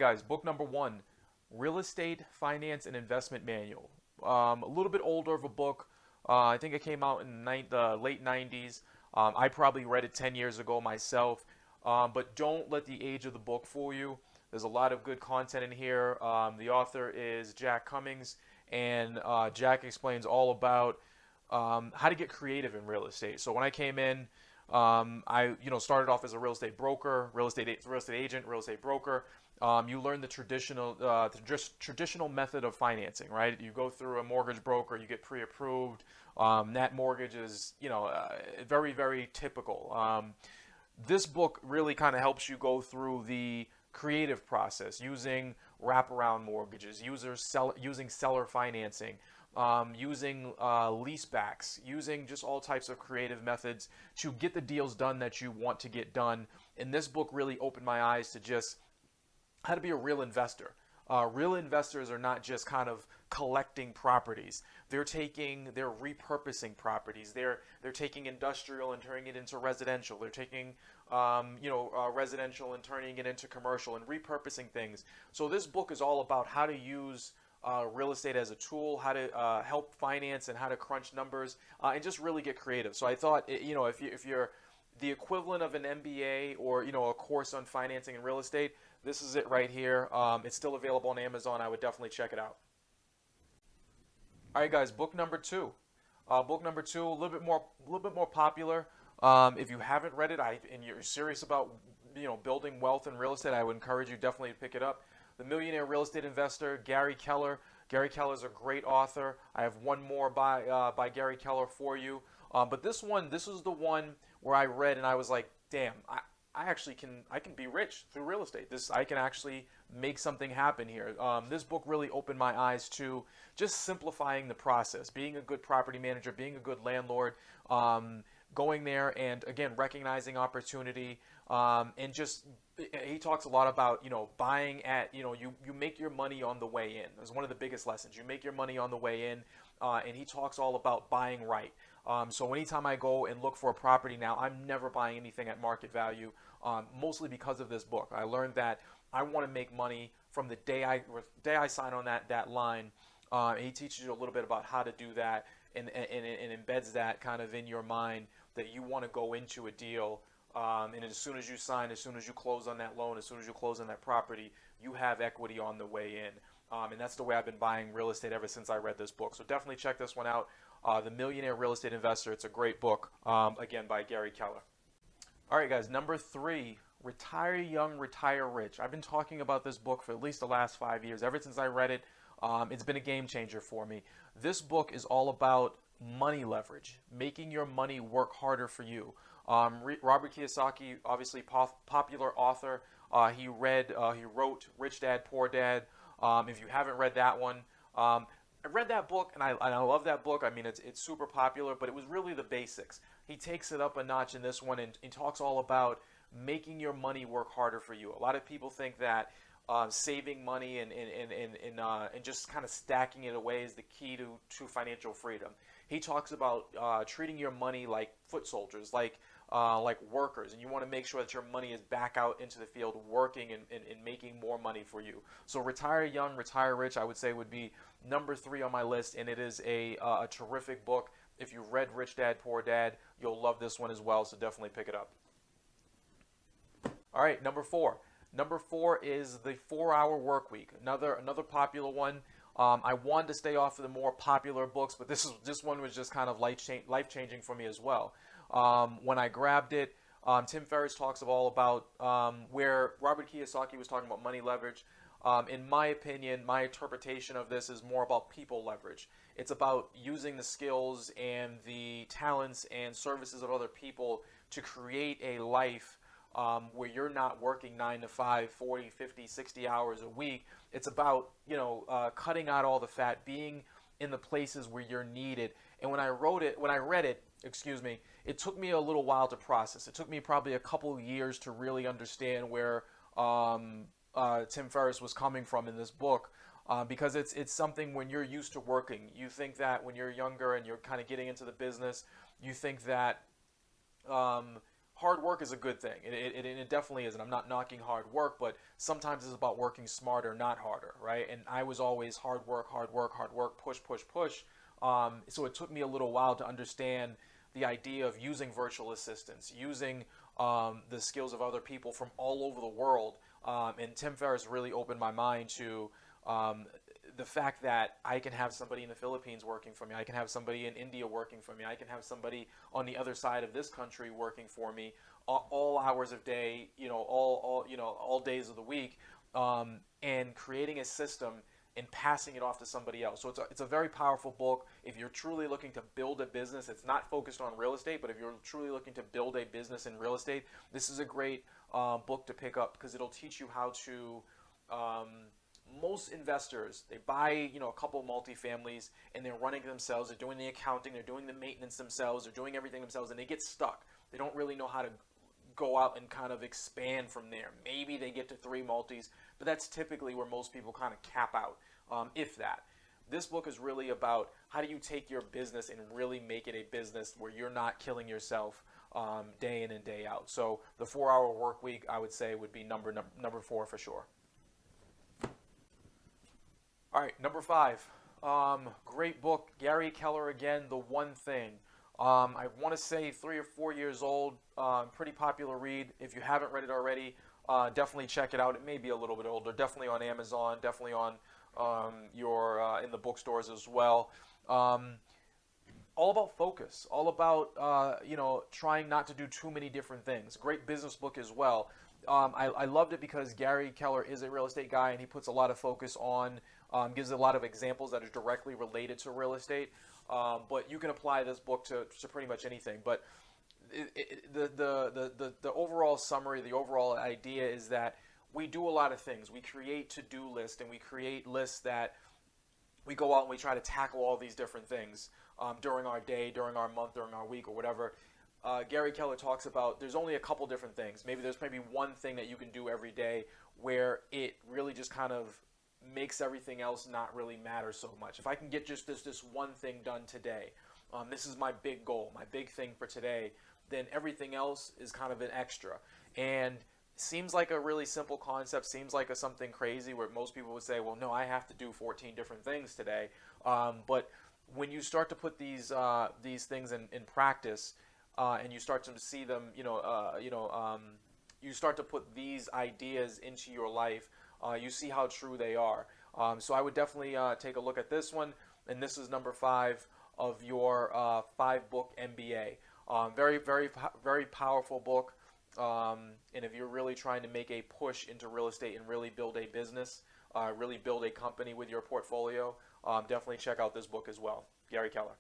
guys, book number one, Real Estate Finance and Investment Manual. A little bit older of a book. I think it came out in the late 90s. I probably read it 10 years ago myself. But don't let the age of the book fool you. There's a lot of good content in here. The author is Jack Cummings, and Jack explains all about how to get creative in real estate. So when I came in, I started off as a real estate broker, real estate agent, real estate broker. You learn the traditional method of financing, right? You go through a mortgage broker, you get pre-approved. That mortgage is very, very typical. This book really kind of helps you go through the creative process using wraparound mortgages, using seller financing, using leasebacks, using just all types of creative methods to get the deals done that you want to get done. And this book really opened my eyes to just how to be a real investor. Real investors are not just kind of collecting properties. They're repurposing properties. They're taking industrial and turning it into residential. They're taking residential and turning it into commercial and repurposing things. So this book is all about how to use real estate as a tool, how to help finance and how to crunch numbers, and just really get creative. So I thought, if you're the equivalent of an MBA or a course on financing and real estate, this is it right here. It's still available on Amazon. I would definitely check it out. All right, guys. Book number two. A little bit more popular. If you haven't read it, and you're serious about building wealth in real estate, I would encourage you definitely to pick it up. The Millionaire Real Estate Investor, Gary Keller. Gary Keller is a great author. I have one more by Gary Keller for you. But this is the one where I read and I was like, damn, I can be rich through real estate. I can actually make something happen here. This book really opened my eyes to just simplifying the process, being a good property manager, being a good landlord, going there and again recognizing opportunity, and just he talks a lot about buying at you make your money on the way in. That's one of the biggest lessons. You make your money on the way in, and he talks all about buying right. So anytime I go and look for a property now, I'm never buying anything at market value, mostly because of this book. I learned that I want to make money from the day I sign on that line. He teaches you a little bit about how to do that, and embeds that kind of in your mind that you want to go into a deal. And as soon as you sign, as soon as you close on that loan, as soon as you close on that property, you have equity on the way in. And that's the way I've been buying real estate ever since I read this book. So definitely check this one out. The Millionaire Real Estate Investor. It's a great book, again, by Gary Keller. All right, guys, number three, Retire Young, Retire Rich. I've been talking about this book for at least the last 5 years. Ever since I read it, it's been a game changer for me. This book is all about money leverage, making your money work harder for you. Robert Kiyosaki, obviously popular author. He wrote Rich Dad, Poor Dad. If you haven't read that one, I read that book and I love that book. I mean, it's super popular, but it was really the basics. He takes it up a notch in this one and talks all about making your money work harder for you. A lot of people think that saving money and just kind of stacking it away is the key to financial freedom. He talks about treating your money like foot soldiers, like workers, and you want to make sure that your money is back out into the field working and making more money for you. So Retire Young, Retire Rich, I would say would be number 3 on my list, and it is a terrific book. If you've read Rich Dad, Poor Dad, you'll love this one as well, so definitely pick it up. All right, number 4. Number 4 is the 4-Hour Work Week, another popular one. I wanted to stay off of the more popular books, but this one was just kind of life-changing for me as well. When I grabbed it, Tim Ferriss talks all about where Robert Kiyosaki was talking about money leverage. In my opinion, my interpretation of this is more about people leverage. It's about using the skills and the talents and services of other people to create a life where you're not working 9 to 5, 40, 50, 60 hours a week. It's about, cutting out all the fat, being in the places where you're needed. And when I read it, it took me a little while to process. It took me probably a couple of years to really understand where Tim Ferriss was coming from in this book, because it's something when you're used to working. You think that when you're younger and you're kind of getting into the business, you think that hard work is a good thing. It definitely is, and I'm not knocking hard work, but sometimes it's about working smarter, not harder, right? And I was always hard work, hard work, hard work, push, push, push. So it took me a little while to understand the idea of using virtual assistants, using the skills of other people from all over the world. And Tim Ferriss really opened my mind to the fact that I can have somebody in the Philippines working for me. I can have somebody in India working for me. I can have somebody on the other side of this country working for me all hours of day, all days of the week, and creating a system and passing it off to somebody else. So it's a very powerful book. If you're truly looking to build a business, it's not focused on real estate, but if you're truly looking to build a business in real estate, this is a great book to pick up because it'll teach you how to. Most investors, they buy a couple multifamilies and they're running themselves. They're doing the accounting, they're doing the maintenance themselves, they're doing everything themselves, and they get stuck. They don't really know how to go out and kind of expand from there. Maybe they get to 3 multis, but that's typically where most people kind of cap out, if that. This book is really about how do you take your business and really make it a business where you're not killing yourself day in and day out. So the 4-hour work week, I would say, would be number 4 for sure. All right, number 5. Great book, Gary Keller again, The One Thing. I want to say 3 or 4 years old, pretty popular read. If you haven't read it already, definitely check it out. It may be a little bit older, definitely on Amazon, definitely on in the bookstores as well. All about focus, all about trying not to do too many different things. Great business book as well. I loved it because Gary Keller is a real estate guy and he puts a lot of focus on, gives a lot of examples that are directly related to real estate. But you can apply this book to pretty much anything. But the overall summary, the overall idea is that we do a lot of things. We create to-do lists and we create lists that we go out and we try to tackle all these different things during our day, during our month, during our week, or whatever. Gary Keller talks about there's only a couple different things. There's maybe one thing that you can do every day where it really just kind of makes everything else not really matter so much. If I can get just this one thing done today, this is my big goal, my big thing for today, then everything else is kind of an extra. And seems like a really simple concept, seems like something crazy where most people would say, well, no, I have to do 14 different things today. But when you start to put these things in practice, and you start to see them, you start to put these ideas into your life, you see how true they are. So I would definitely take a look at this one, and this is number 5 of your 5-book MBA. Very, very, very powerful book. And if you're really trying to make a push into real estate and really build a business, really build a company with your portfolio, definitely check out this book as well. Gary Keller.